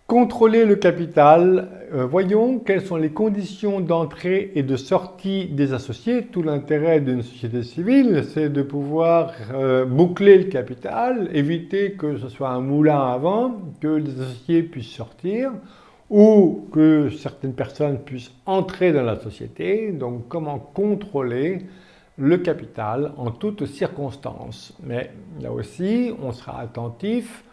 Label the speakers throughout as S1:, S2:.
S1: Contrôler le capital, voyons quelles sont les conditions d'entrée et de sortie des associés. Tout l'intérêt d'une société civile, c'est de pouvoir boucler le capital, éviter que ce soit un moulin à vent, que les associés puissent sortir ou que certaines personnes puissent entrer dans la société. Donc comment contrôler le capital en toutes circonstances. Mais là aussi, on sera attentif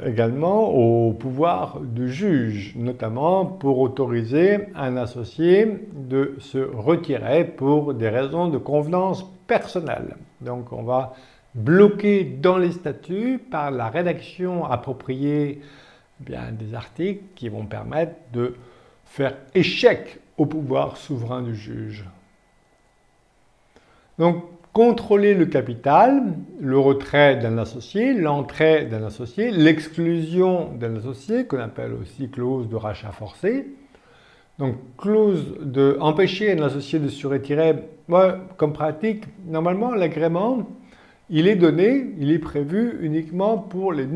S1: également au pouvoir du juge, notamment pour autoriser un associé de se retirer pour des raisons de convenance personnelle. Donc on va bloquer dans les statuts par la rédaction appropriée des articles qui vont permettre de faire échec au pouvoir souverain du juge. Donc, contrôler le capital, le retrait d'un associé, l'entrée d'un associé, l'exclusion d'un associé, qu'on appelle aussi clause de rachat forcé. Donc, clause de empêcher un associé de se retirer, moi, comme pratique, normalement, l'agrément, il est donné, il est prévu uniquement pour les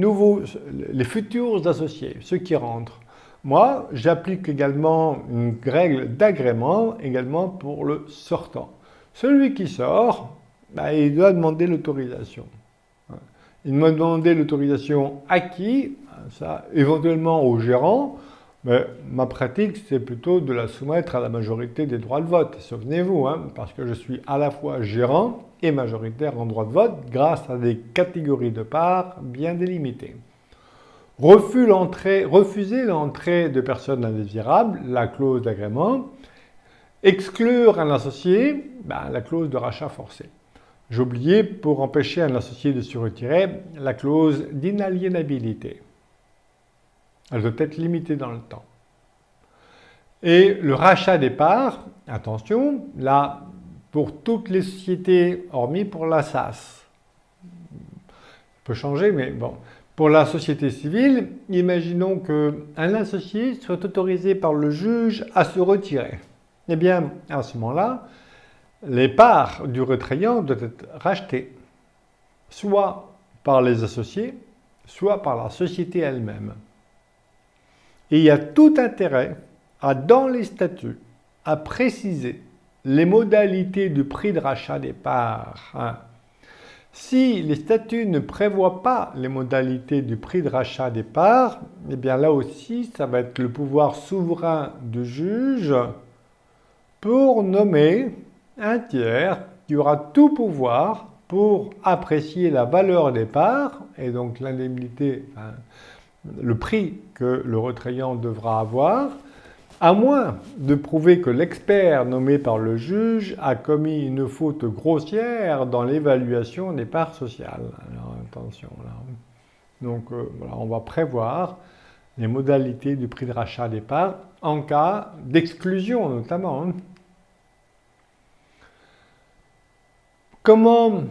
S1: futurs associés, ceux qui rentrent. Moi, j'applique également une règle d'agrément également pour le sortant. Celui qui sort, il doit demander l'autorisation. Il doit demander l'autorisation à qui? Ça, éventuellement au gérant, mais ma pratique, c'est plutôt de la soumettre à la majorité des droits de vote. Souvenez-vous, parce que je suis à la fois gérant et majoritaire en droit de vote grâce à des catégories de parts bien délimitées. Refuser l'entrée de personnes indésirables, la clause d'agrément. Exclure un associé, la clause de rachat forcé. J'ai oublié, pour empêcher un associé de se retirer, la clause d'inaliénabilité. Elle doit être limitée dans le temps. Et le rachat des parts, attention, là, pour toutes les sociétés, hormis pour la SAS. Ça peut changer, mais bon. Pour la société civile, imaginons qu'un associé soit autorisé par le juge à se retirer. Eh bien, à ce moment-là, les parts du retrayant doivent être rachetées, soit par les associés, soit par la société elle-même. Et il y a tout intérêt dans les statuts, à préciser les modalités du prix de rachat des parts. Si les statuts ne prévoient pas les modalités du prix de rachat des parts, eh bien là aussi, ça va être le pouvoir souverain du juge pour nommer un tiers qui aura tout pouvoir pour apprécier la valeur des parts et donc l'indemnité, le prix que le retrayant devra avoir, à moins de prouver que l'expert nommé par le juge a commis une faute grossière dans l'évaluation des parts sociales. Alors attention là. Donc voilà, on va prévoir les modalités du prix de rachat des parts en cas d'exclusion notamment. Comment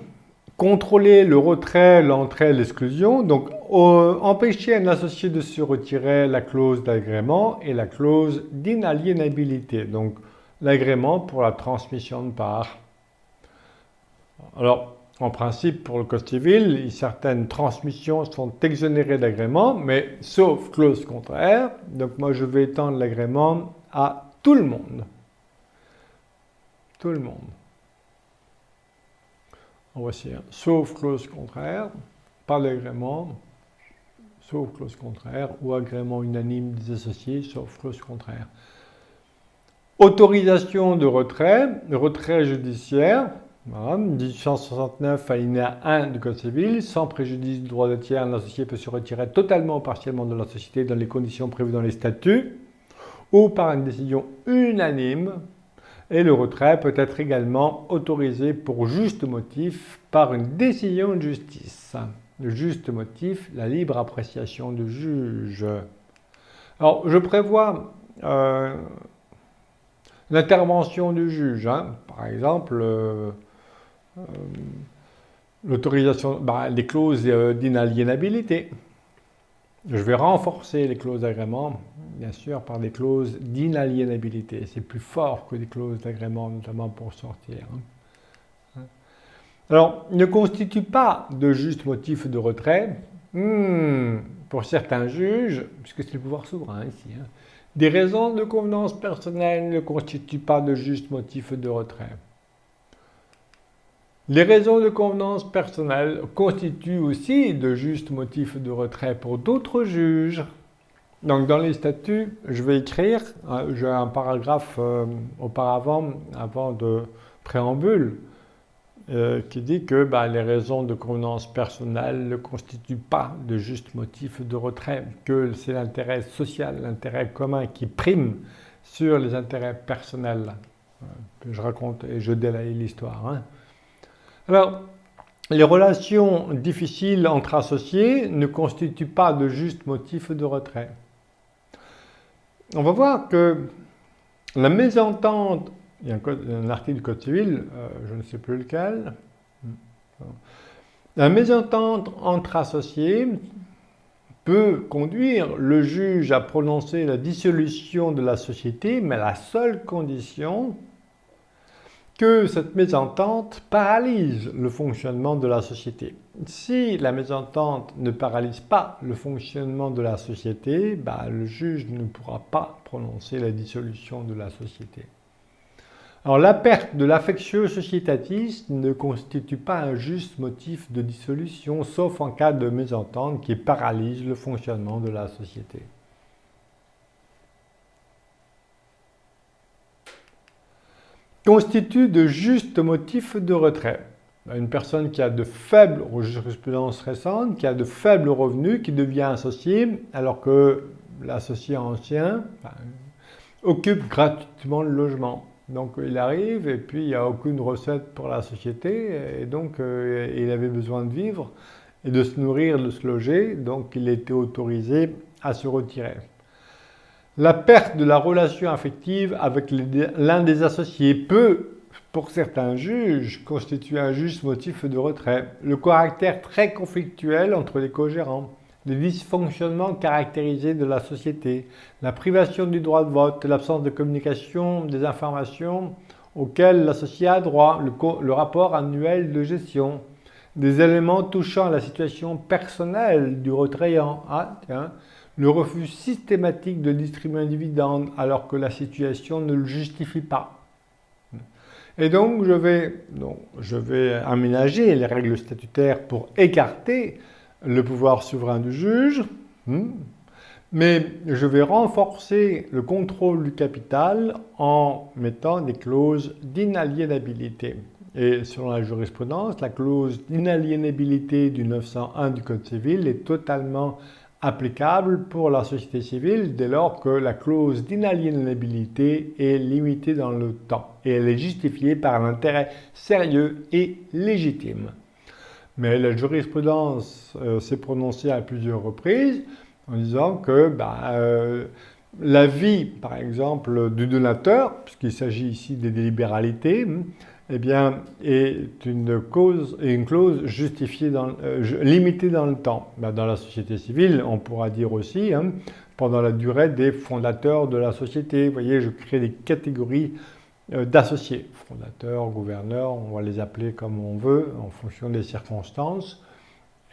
S1: contrôler le retrait, l'entrée, l'exclusion? Donc, empêcher un associé de se retirer, la clause d'agrément et la clause d'inaliénabilité. Donc, l'agrément pour la transmission de parts. Alors, en principe, pour le code civil, certaines transmissions sont exonérées d'agrément, mais sauf clause contraire. Donc, moi, je vais étendre l'agrément à tout le monde. Tout le monde. Voici, sauf clause contraire, pas d'agrément, sauf clause contraire, ou agrément unanime des associés, sauf clause contraire. Autorisation de retrait judiciaire, voilà, 1869 alinéa 1 du Code civil, sans préjudice du droit de tiers, l'associé peut se retirer totalement ou partiellement de la société dans les conditions prévues dans les statuts, ou par une décision unanime. Et le retrait peut être également autorisé pour juste motif par une décision de justice. Le juste motif, la libre appréciation du juge. Alors, je prévois l'intervention du juge. Par exemple, l'autorisation, les clauses d'inaliénabilité. Je vais renforcer les clauses d'agrément, bien sûr, par des clauses d'inaliénabilité. C'est plus fort que des clauses d'agrément, notamment pour sortir. Alors, ne constitue pas de juste motif de retrait pour certains juges, puisque c'est le pouvoir souverain ici, des raisons de convenance personnelle ne constituent pas de juste motif de retrait. Les raisons de convenance personnelle constituent aussi de justes motifs de retrait pour d'autres juges. Donc dans les statuts, je vais écrire, j'ai un paragraphe auparavant, avant de préambule, qui dit que les raisons de convenance personnelle ne constituent pas de justes motifs de retrait, que c'est l'intérêt social, l'intérêt commun qui prime sur les intérêts personnels. Je raconte et je délaye l'histoire. Alors, les relations difficiles entre associés ne constituent pas de justes motifs de retrait. On va voir que la mésentente, il y a un article du Code civil, je ne sais plus lequel, la mésentente entre associés peut conduire le juge à prononcer la dissolution de la société, mais à la seule condition que cette mésentente paralyse le fonctionnement de la société. Si la mésentente ne paralyse pas le fonctionnement de la société, le juge ne pourra pas prononcer la dissolution de la société. Alors la perte de l'affectio societatis ne constitue pas un juste motif de dissolution, sauf en cas de mésentente qui paralyse le fonctionnement de la société. Constitue de justes motifs de retrait. Une personne qui a de faibles, aux jurisprudences récentes, qui a de faibles revenus, qui devient associé, alors que l'associé ancien occupe gratuitement le logement. Donc il arrive et puis il n'y a aucune recette pour la société et donc il avait besoin de vivre et de se nourrir, de se loger, donc il était autorisé à se retirer. La perte de la relation affective avec l'un des associés peut, pour certains juges, constituer un juste motif de retrait. Le caractère très conflictuel entre les co-gérants, les dysfonctionnements caractérisés de la société, la privation du droit de vote, l'absence de communication des informations auxquelles l'associé a droit, le rapport annuel de gestion, des éléments touchant à la situation personnelle du retrayant. Le refus systématique de distribuer un dividende alors que la situation ne le justifie pas. Et donc je vais aménager les règles statutaires pour écarter le pouvoir souverain du juge, mais je vais renforcer le contrôle du capital en mettant des clauses d'inaliénabilité. Et selon la jurisprudence, la clause d'inaliénabilité du 901 du Code civil est totalement applicable pour la société civile dès lors que la clause d'inaliénabilité est limitée dans le temps et elle est justifiée par un intérêt sérieux et légitime. Mais la jurisprudence s'est prononcée à plusieurs reprises en disant que l'avis, par exemple, du donateur, puisqu'il s'agit ici des délibéralités, est une clause justifiée limitée dans le temps. Dans la société civile, on pourra dire aussi, pendant la durée des fondateurs de la société. Vous voyez, je crée des catégories d'associés. Fondateurs, gouverneurs, on va les appeler comme on veut, en fonction des circonstances.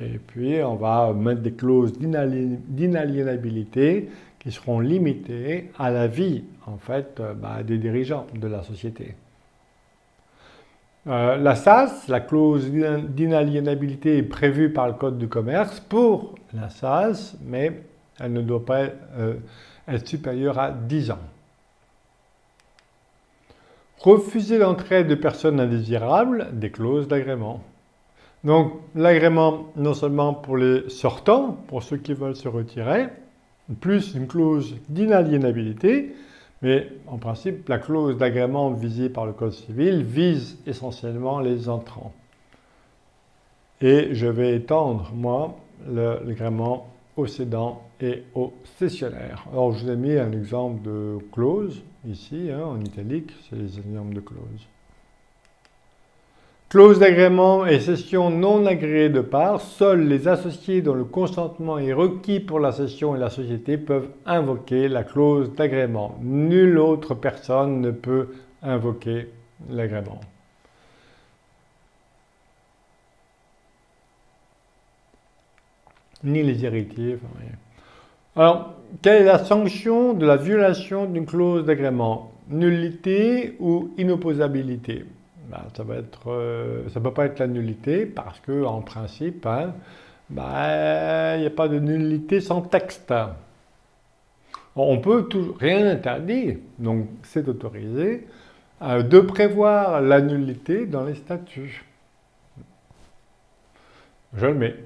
S1: Et puis, on va mettre des clauses d'inaliénabilité qui seront limitées à l'avis, en fait, des dirigeants de la société. La SAS, la clause d'inaliénabilité est prévue par le Code du commerce pour la SAS, mais elle ne doit pas être supérieure à 10 ans. Refuser l'entrée de personnes indésirables, des clauses d'agrément. Donc l'agrément non seulement pour les sortants, pour ceux qui veulent se retirer, plus une clause d'inaliénabilité, mais en principe, la clause d'agrément visée par le Code civil vise essentiellement les entrants. Et je vais étendre, moi, l'agrément aux cédants et aux cessionnaires. Alors, je vous ai mis un exemple de clause, ici, en italique, c'est les exemples de clauses. Clause d'agrément et cession non agréée de part, seuls les associés dont le consentement est requis pour la cession et la société peuvent invoquer la clause d'agrément. Nulle autre personne ne peut invoquer l'agrément. ni les héritiers. Enfin, rien. Alors, quelle est la sanction de la violation d'une clause d'agrément? Nullité ou inopposabilité? Ben, ça ne peut pas être la nullité parce que, en principe, hein, ben, il n'y a pas de nullité sans texte. On peut rien interdire, donc c'est autorisé, de prévoir la nullité dans les statuts. Je le mets.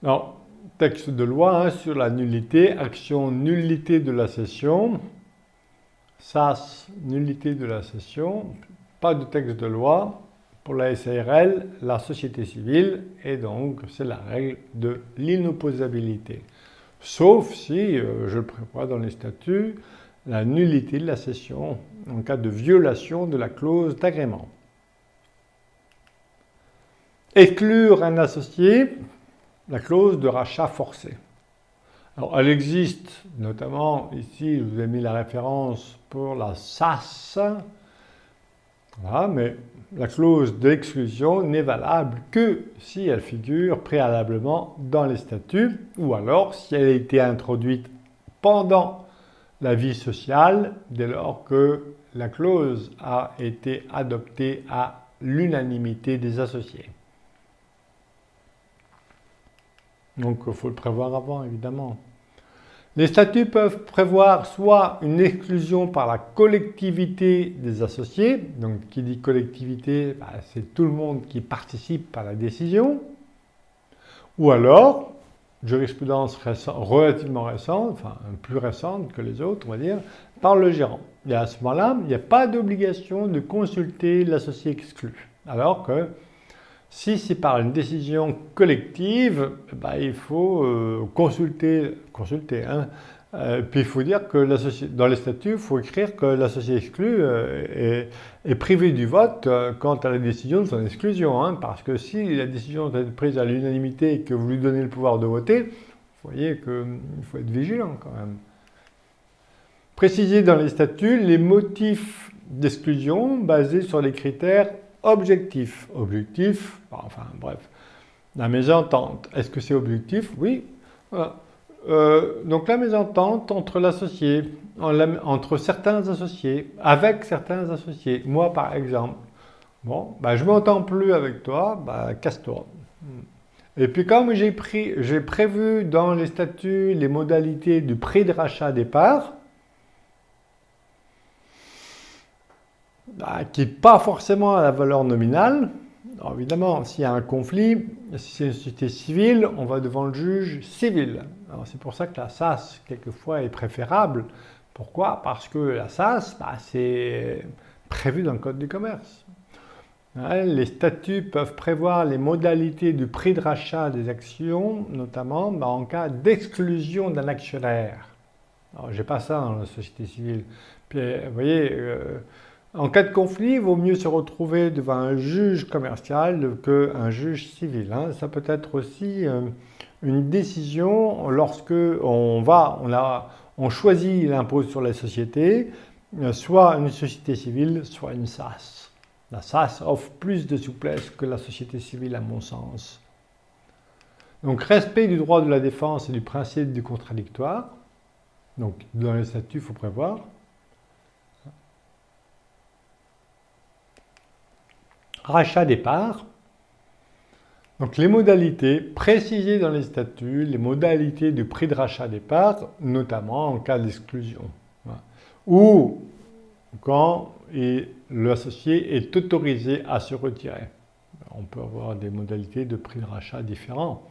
S1: Alors, texte de loi hein, sur la nullité, action nullité de la cession, SAS, nullité de la cession, pas de texte de loi. Pour la SARL, la société civile, et donc c'est la règle de l'inopposabilité. Sauf si, je le prévois dans les statuts, la nullité de la cession en cas de violation de la clause d'agrément. Exclure un associé, la clause de rachat forcé. Alors, elle existe, notamment ici, je vous ai mis la référence pour la SAS, voilà, mais la clause d'exclusion n'est valable que si elle figure préalablement dans les statuts ou alors si elle a été introduite pendant la vie sociale dès lors que la clause a été adoptée à l'unanimité des associés. Donc il faut le prévoir avant évidemment. Les statuts peuvent prévoir soit une exclusion par la collectivité des associés, donc qui dit collectivité, c'est tout le monde qui participe à la décision, ou alors, jurisprudence relativement récente, enfin plus récente que les autres, on va dire, par le gérant. Et à ce moment-là, il n'y a pas d'obligation de consulter l'associé exclu, alors que si c'est par une décision collective, il faut consulter hein. Puis il faut dire que dans les statuts, il faut écrire que l'associé exclu est privé du vote quant à la décision de son exclusion. Hein, parce que si la décision est prise à l'unanimité et que vous lui donnez le pouvoir de voter, vous voyez qu'il faut être vigilant quand même. Préciser dans les statuts les motifs d'exclusion basés sur les critères objectif. Objectif, enfin bref, la mésentente. Est-ce que c'est objectif? Oui. Voilà. Donc la mésentente entre l'associé, entre certains associés, avec certains associés. Moi par exemple, bon, je ne m'entends plus avec toi, casse-toi. Et puis comme j'ai prévu dans les statuts les modalités du prix de rachat des parts, qui n'est pas forcément à la valeur nominale. Alors évidemment, s'il y a un conflit, si c'est une société civile, on va devant le juge civil. Alors c'est pour ça que la SAS, quelquefois, est préférable. Pourquoi? Parce que la SAS, c'est prévu dans le Code du commerce. Les statuts peuvent prévoir les modalités du prix de rachat des actions, notamment en cas d'exclusion d'un actionnaire. Alors j'ai pas ça dans la société civile. Puis, vous voyez... en cas de conflit, il vaut mieux se retrouver devant un juge commercial qu'un juge civil. Hein. Ça peut être aussi une décision lorsque on choisit l'impôt sur les sociétés, soit une société civile, soit une SAS. La SAS offre plus de souplesse que la société civile à mon sens. Donc respect du droit de la défense et du principe du contradictoire. Donc dans les statuts, il faut prévoir. Rachat des parts. Donc les modalités précisées dans les statuts, les modalités du prix de rachat des parts, notamment en cas d'exclusion. Voilà. Ou quand l'associé est autorisé à se retirer. On peut avoir des modalités de prix de rachat différents.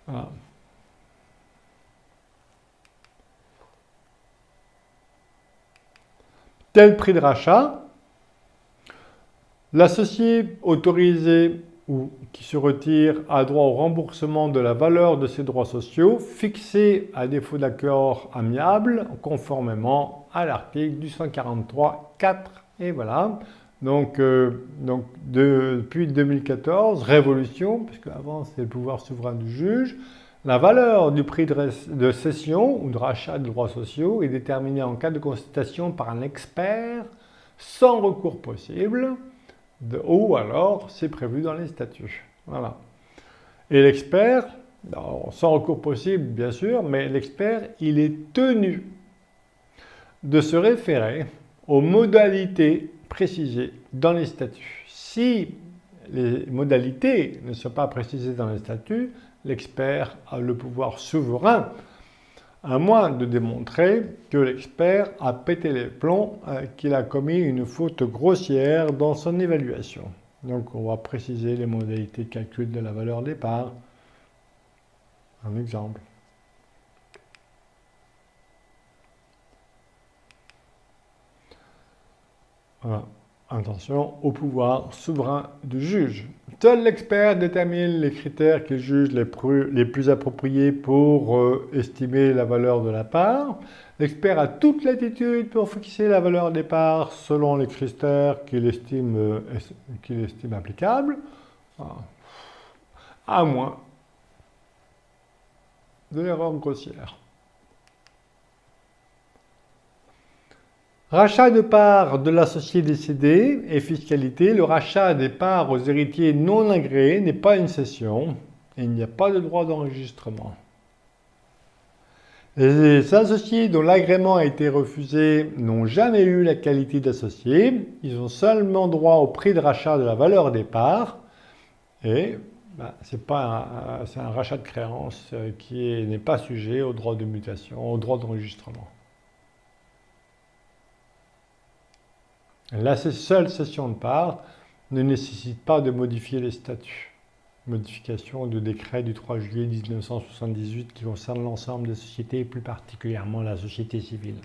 S1: Voilà. Tel prix de rachat, l'associé autorisé ou qui se retire a droit au remboursement de la valeur de ses droits sociaux fixés à défaut d'accord amiable conformément à l'article du 143.4. Et voilà, donc depuis 2014, révolution, puisque avant c'était le pouvoir souverain du juge, la valeur du prix de cession ou de rachat de droits sociaux est déterminée en cas de constatation par un expert sans recours possible, ou alors c'est prévu dans les statuts. Voilà. Et l'expert, sans recours possible bien sûr, mais l'expert, il est tenu de se référer aux modalités précisées dans les statuts. Si les modalités ne sont pas précisées dans les statuts, l'expert a le pouvoir souverain, à moins de démontrer que l'expert a pété les plombs, qu'il a commis une faute grossière dans son évaluation. Donc on va préciser les modalités de calcul de la valeur départ. Un exemple. Voilà. Attention au pouvoir souverain du juge. Seul l'expert détermine les critères qu'il juge les plus appropriés pour estimer la valeur de la part. L'expert a toute latitude pour fixer la valeur des parts selon les critères qu'il estime applicables, à moins de l'erreur grossière. Rachat de parts de l'associé décédé et fiscalité. Le rachat des parts aux héritiers non agréés n'est pas une cession et il n'y a pas de droit d'enregistrement. Les associés dont l'agrément a été refusé n'ont jamais eu la qualité d'associé. Ils ont seulement droit au prix de rachat de la valeur des parts et c'est un rachat de créance qui n'est pas sujet au droit de mutation, au droit d'enregistrement. La seule cession de parts ne nécessite pas de modifier les statuts. Modification du décret du 3 juillet 1978 qui concerne l'ensemble des sociétés et plus particulièrement la société civile.